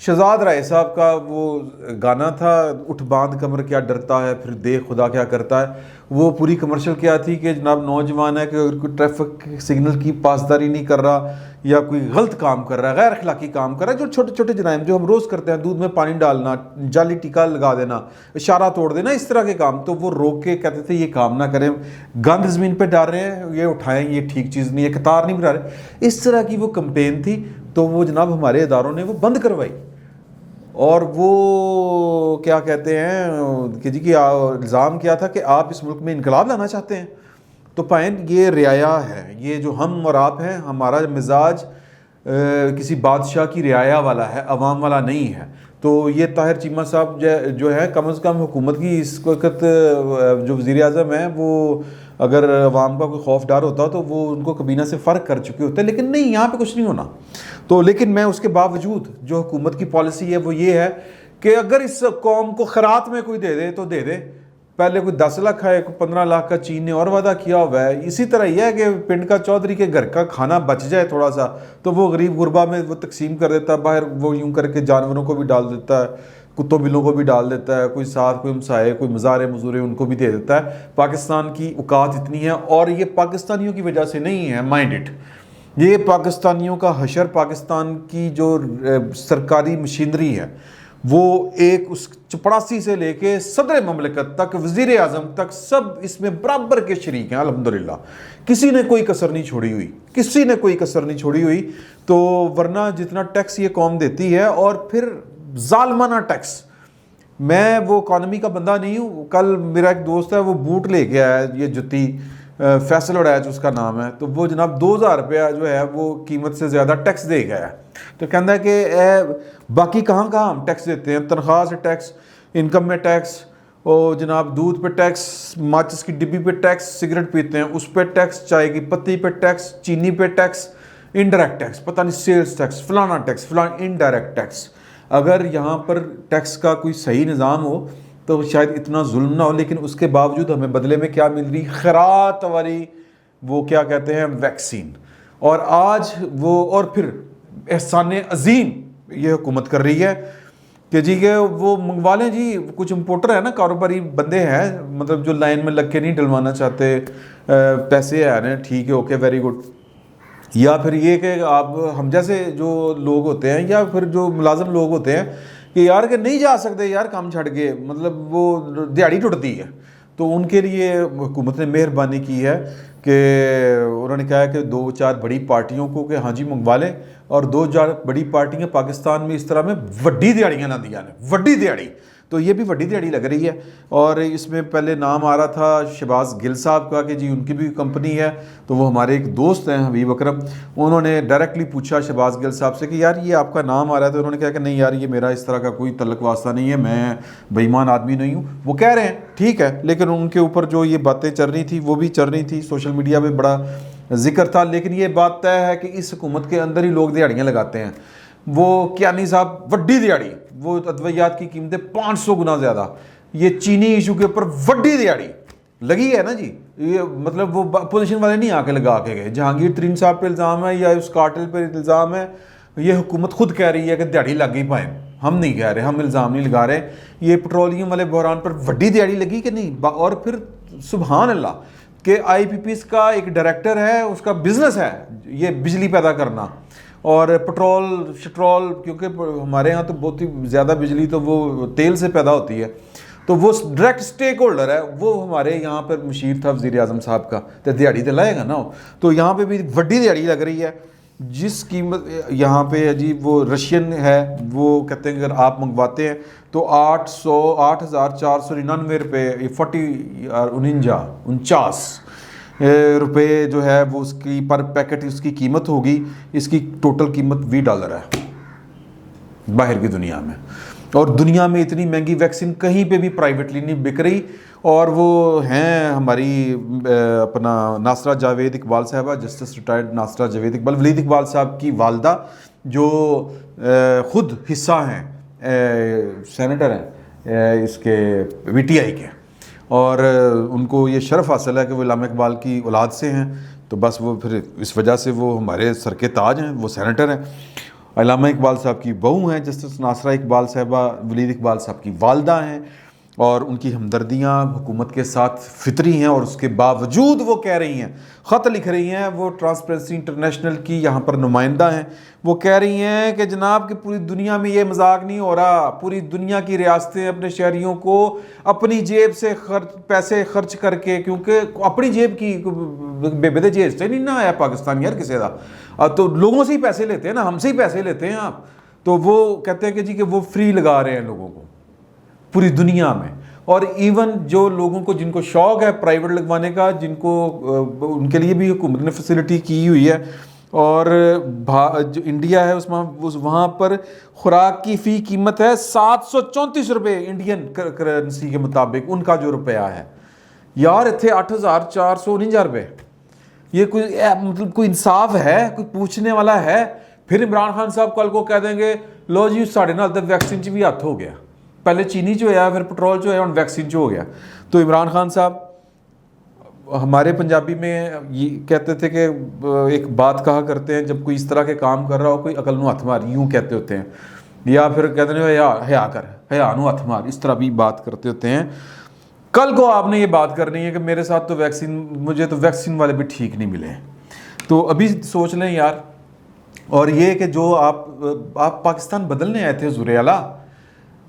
شہزاد رائے صاحب کا وہ گانا تھا اٹھ باندھ کمر کیا ڈرتا ہے پھر دیکھ خدا کیا کرتا ہے، وہ پوری کمرشل کیا تھی کہ جناب نوجوان ہے کہ اگر کوئی ٹریفک سگنل کی پاسداری نہیں کر رہا یا کوئی غلط کام کر رہا ہے، غیر اخلاقی کام کر رہا ہے، جو چھوٹے چھوٹے جرائم جو ہم روز کرتے ہیں، دودھ میں پانی ڈالنا، جعلی ٹیکا لگا دینا، اشارہ توڑ دینا، اس طرح کے کام، تو وہ روک کے کہتے تھے یہ کام نہ کریں، گند زمین پہ ڈال رہے ہیں یہ اٹھائیں، یہ ٹھیک چیز نہیں ہے، قطار نہیں بنا رہے، اس طرح کی وہ کمپین تھی، تو وہ جناب ہمارے اداروں نے وہ بند کروائی۔ اور وہ کیا کہتے ہیں کہ جی کہ الزام کیا تھا کہ آپ اس ملک میں انقلاب لانا چاہتے ہیں، تو پائیں یہ رعایا ہے، یہ جو ہم اور آپ ہیں، ہمارا مزاج کسی بادشاہ کی رعایا والا ہے، عوام والا نہیں ہے۔ تو یہ طاہر چیمہ صاحب جو ہے کم از کم حکومت کی اس وقت جو وزیر اعظم ہیں، وہ اگر عوام کا کوئی خوف ڈر ہوتا تو وہ ان کو کابینہ سے فرق کر چکے ہوتے، لیکن نہیں، یہاں پہ کچھ نہیں ہونا۔ تو لیکن میں اس کے باوجود جو حکومت کی پالیسی ہے وہ یہ ہے کہ اگر اس قوم کو خیرات میں کوئی دے دے تو دے دے، پہلے کوئی 10 لاکھ ہے، کوئی 15 لاکھ کا چین نے اور وعدہ کیا ہوا ہے، اسی طرح یہ ہے کہ پنڈ کا چودھری کے گھر کا کھانا بچ جائے تھوڑا سا تو وہ غریب غربا میں وہ تقسیم کر دیتا ہے، باہر وہ یوں کر کے جانوروں کو بھی ڈال دیتا ہے، کتوں بلوں کو بھی ڈال دیتا ہے، کوئی ساتھ کوئی ہمسائے کوئی مزارے مزورے ان کو بھی دے دیتا ہے۔ پاکستان کی اوقات اتنی ہے، اور یہ پاکستانیوں کی وجہ سے نہیں ہے، مائنڈ اٹ، یہ پاکستانیوں کا حشر، پاکستان کی جو سرکاری مشینری ہے وہ ایک اس چپڑاسی سے لے کے صدر مملکت تک، وزیر اعظم تک، سب اس میں برابر کے شریک ہیں الحمدللہ، کسی نے کوئی کسر نہیں چھوڑی ہوئی، کسی نے کوئی کسر نہیں چھوڑی ہوئی۔ تو ورنہ جتنا ٹیکس یہ قوم دیتی ہے، اور پھر ظالمانہ ٹیکس، میں وہ اکانومی کا بندہ نہیں ہوں، کل میرا ایک دوست ہے وہ بوٹ لے کے آیا، یہ جتی فیصل اڑیچ اس کا نام ہے، تو وہ جناب 2000 روپیہ جو ہے وہ قیمت سے زیادہ ٹیکس دے گیا ہے، تو کہتا ہے کہ باقی کہاں کہاں ہم ٹیکس دیتے ہیں، تنخواہ سے ٹیکس، انکم میں ٹیکس، اور جناب دودھ پہ ٹیکس، ماچس کی ڈبی پہ ٹیکس، سگریٹ پیتے ہیں اس پہ ٹیکس، چائے کی پتی پہ ٹیکس، چینی پہ ٹیکس، انڈائریکٹ ٹیکس، پتہ نہیں سیلز ٹیکس، فلانا ٹیکس، فلانا انڈائریکٹ ٹیکس۔ اگر یہاں پر ٹیکس کا کوئی صحیح نظام ہو تو شاید اتنا ظلم نہ ہو، لیکن اس کے باوجود ہمیں بدلے میں کیا مل رہی؟ خیرات والی وہ کیا کہتے ہیں ویکسین، اور آج وہ اور پھر احسان عظیم یہ حکومت کر رہی ہے کہ جی کہ وہ منگوا لیں جی، کچھ امپورٹر ہے نا، کاروباری بندے ہیں، مطلب جو لائن میں لگ کے نہیں ڈلوانا چاہتے، پیسے آ رہے ہیں، ٹھیک ہے، اوکے، ویری گڈ۔ یا پھر یہ کہ آپ ہم جیسے جو لوگ ہوتے ہیں یا پھر جو ملازم لوگ ہوتے ہیں کہ یار کہ نہیں جا سکتے یار کام چھڑ کے، مطلب وہ دیہڑی ٹوٹتی ہے، تو ان کے لیے حکومت نے مہربانی کی ہے کہ انہوں نے کہا ہے کہ 2-4 بڑی پارٹیوں کو کہ ہاں جی منگوا لیں، اور 2-4 بڑی پارٹیاں پاکستان میں اس طرح میں وڈی دیہڑیاں نہ دیا نے، وڈی دیہڑی، تو یہ بھی وڈی دیہڑی لگ رہی ہے۔ اور اس میں پہلے نام آ رہا تھا شہباز گل صاحب کا کہ جی ان کی بھی کمپنی ہے، تو وہ ہمارے ایک دوست ہیں حبیب اکرم، انہوں نے ڈائریکٹلی پوچھا شہباز گل صاحب سے کہ یار یہ آپ کا نام آ رہا ہے، تو انہوں نے کہا کہ نہیں یار یہ میرا اس طرح کا کوئی تعلق واسطہ نہیں ہے، میں بے ایمان آدمی نہیں ہوں۔ وہ کہہ رہے ہیں ٹھیک ہے، لیکن ان کے اوپر جو یہ باتیں چل رہی تھی وہ بھی چل رہی تھی، سوشل میڈیا پہ بڑا ذکر تھا، لیکن یہ بات طے ہے کہ اس حکومت کے اندر ہی لوگ دیہڑیاں لگاتے ہیں۔ وہ کیانی صاحب وڈی دیہڑی، وہ ادویات کی قیمتیں 500 گنا زیادہ، یہ چینی ایشو کے اوپر وڈی دیہڑی لگی ہے نا جی، یہ مطلب وہ اپوزیشن والے نہیں آ کے لگا کے گئے، جہانگیر ترین صاحب پہ الزام ہے یا اس کارٹل پہ الزام ہے، یہ حکومت خود کہہ رہی ہے کہ دیہڑی لگ گئی پائیں، ہم نہیں کہہ رہے، ہم الزام نہیں لگا رہے، یہ پٹرولیم والے بحران پر وڈی دیہڑی لگی کہ نہیں۔ اور پھر سبحان اللہ کہ آئی پی پیز کا ایک ڈائریکٹر ہے، اس کا بزنس ہے یہ بجلی پیدا کرنا، اور شٹرول، کیونکہ ہمارے ہاں تو بہت ہی زیادہ بجلی تو وہ تیل سے پیدا ہوتی ہے، تو وہ ڈائریکٹ سٹیک ہولڈر ہے، وہ ہمارے یہاں پر مشیر تھا وزیر اعظم صاحب کا، تو دیہڑی تو لائے گا نا، تو یہاں پہ بھی وڈی دیہڑی لگ رہی ہے، جس قیمت یہاں پہ جی وہ رشین ہے، وہ کہتے ہیں اگر آپ منگواتے ہیں تو 8,499 روپے 49 روپے جو ہے وہ اس کی پر پیکٹ اس کی قیمت ہوگی، اس کی ٹوٹل قیمت $20 ہے باہر کی دنیا میں، اور دنیا میں اتنی مہنگی ویکسین کہیں پہ بھی پرائیویٹلی نہیں بک رہی۔ اور وہ ہیں ہماری اپنا ناصرہ جاوید اقبال صاحبہ، جسٹس ریٹائرڈ ناصرہ جاوید اقبال، ولید اقبال صاحب کی والدہ جو خود حصہ ہیں سینیٹر ہیں اس کے وی ٹی آئی کے، اور ان کو یہ شرف حاصل ہے کہ وہ علامہ اقبال کی اولاد سے ہیں، تو بس وہ پھر اس وجہ سے وہ ہمارے سر کے تاج ہیں، وہ سینیٹر ہیں۔ علامہ اقبال صاحب کی بہو ہیں جسٹس ناصرہ اقبال صاحبہ، ولید اقبال صاحب کی والدہ ہیں، اور ان کی ہمدردیاں حکومت کے ساتھ فطری ہیں، اور اس کے باوجود وہ کہہ رہی ہیں، خط لکھ رہی ہیں، وہ ٹرانسپیرنسی انٹرنیشنل کی یہاں پر نمائندہ ہیں، وہ کہہ رہی ہیں کہ جناب کہ پوری دنیا میں یہ مذاق نہیں ہو رہا، پوری دنیا کی ریاستیں اپنے شہریوں کو اپنی جیب سے پیسے خرچ کر کے، کیونکہ اپنی جیب کی بے بدے جیب سے نہیں نہ آیا پاکستان یار کسی کا، تو لوگوں سے ہی پیسے لیتے ہیں نا، ہم سے ہی پیسے لیتے ہیں آپ، تو وہ کہتے ہیں کہ جی کہ وہ فری لگا رہے ہیں لوگوں کو پوری دنیا میں، اور ایون جو لوگوں کو جن کو شوق ہے پرائیویٹ لگوانے کا، جن کو ان کے لیے بھی حکومت نے فیسلٹی کی ہوئی ہے، اور جو انڈیا ہے وہاں پر خوراک کی فی قیمت ہے 734 روپے انڈین کرنسی کے مطابق، ان کا جو روپیہ ہے یار اتنے 8,449 روپے، یہ کوئی مطلب کوئی انصاف ہے؟ کوئی پوچھنے والا ہے؟ پھر عمران خان صاحب کل کو کہہ دیں گے لو جی ساڑھے نال تک ویکسین چ بھی ہاتھ ہو گیا، پہلے چینی جو ہے پھر پٹرول جو ہے اور ویکسین جو ہو گیا۔ تو عمران خان صاحب ہمارے پنجابی میں یہ کہتے تھے کہ ایک بات کہا کرتے ہیں جب کوئی اس طرح کے کام کر رہا ہو، کوئی عقل نو ہاتھ مار، یوں کہتے ہوتے ہیں، یا پھر کہتے ہیں حیا کر، حیا نو ہاتھ مار، اس طرح بھی بات کرتے ہوتے ہیں۔ کل کو آپ نے یہ بات کرنی ہے کہ میرے ساتھ تو مجھے تو ویکسین والے بھی ٹھیک نہیں ملے، تو ابھی سوچ لیں یار۔ اور یہ کہ جو آپ پاکستان بدلنے آئے تھے حضور اعلیٰ،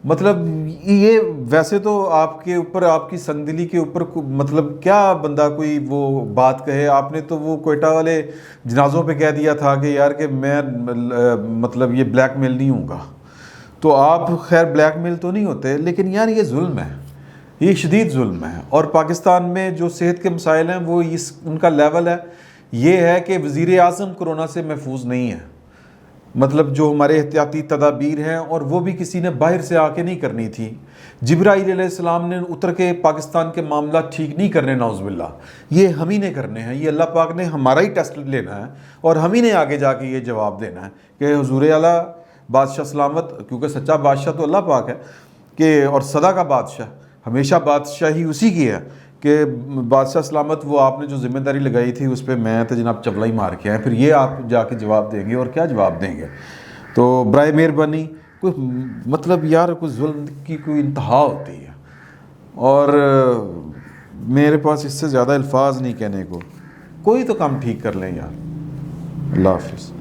مطلب یہ ویسے تو آپ کے اوپر، آپ کی سنگدلی کے اوپر مطلب کیا بندہ کوئی وہ بات کہے، آپ نے تو وہ کوئٹہ والے جنازوں پہ کہہ دیا تھا کہ یار کہ میں مطلب یہ بلیک میل نہیں ہوں گا، تو آپ خیر بلیک میل تو نہیں ہوتے، لیکن یار یہ ظلم ہے، یہ شدید ظلم ہے۔ اور پاکستان میں جو صحت کے مسائل ہیں وہ ان کا لیول ہے یہ ہے کہ وزیر اعظم کرونا سے محفوظ نہیں ہے، مطلب جو ہمارے احتیاطی تدابیر ہیں، اور وہ بھی کسی نے باہر سے آ کے نہیں کرنی تھی۔ جبرائیل علیہ السلام نے اتر کے پاکستان کے معاملات ٹھیک نہیں کرنے، نعوذ باللہ، یہ ہم ہی نے کرنے ہیں، یہ اللہ پاک نے ہمارا ہی ٹیسٹ لینا ہے، اور ہم ہی نے آگے جا کے یہ جواب دینا ہے کہ حضور اعلیٰ بادشاہ سلامت، کیونکہ سچا بادشاہ تو اللہ پاک ہے کہ، اور سدا کا بادشاہ، ہمیشہ بادشاہی اسی کی ہے کہ بادشاہ سلامت، وہ آپ نے جو ذمہ داری لگائی تھی اس پہ میں تو جناب چبلا ہی مار کے آئے، پھر یہ آپ جا کے جواب دیں گے، اور کیا جواب دیں گے؟ تو برائے مہربانی کوئی مطلب یار کوئی ظلم کی کوئی انتہا ہوتی ہے، اور میرے پاس اس سے زیادہ الفاظ نہیں کہنے کو، کوئی تو کام ٹھیک کر لیں یار۔ اللہ حافظ۔